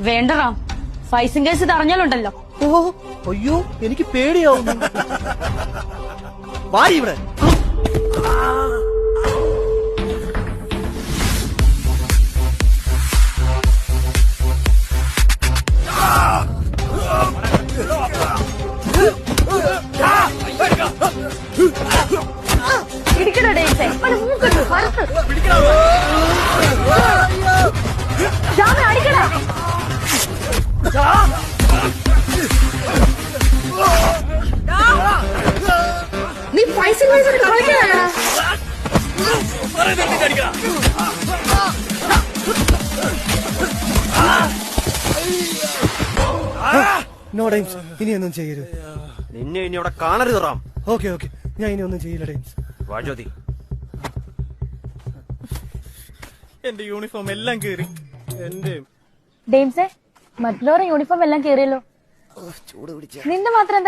വേണ്ടറാം, ഫൈസിംഗ് case ഇത് അറിഞ്ഞാലുണ്ടല്ലോ. ഓ അയ്യോ എനിക്ക് പേടിയാവുന്നു. വാരി ഇവിടെ. ഇടിക്കണോ ഡേയ്സേ? അടിക്കണ. നീ പൈസ കളിക്കാനാ? നോ ഡെയിംസ്, ഇനിയൊന്നും ചെയ്യരുത്. നിന്നെ ഇനി ഇവിടെ കാണരുത് റാം. ഓക്കെ ഓക്കെ, ഞാൻ ഇനി ഒന്നും ചെയ്യില്ല ഡെയിംസ്. വാജോതി, എന്റെ യൂണിഫോം എല്ലാം കീറി. എന്റെ ഡെയിംസേ, മറ്റുള്ളവരുടെ യൂണിഫോം എല്ലാം കീറിയല്ലോ. ചൂട് പിടിച്ച നിന്റെ മാത്രം എന്താ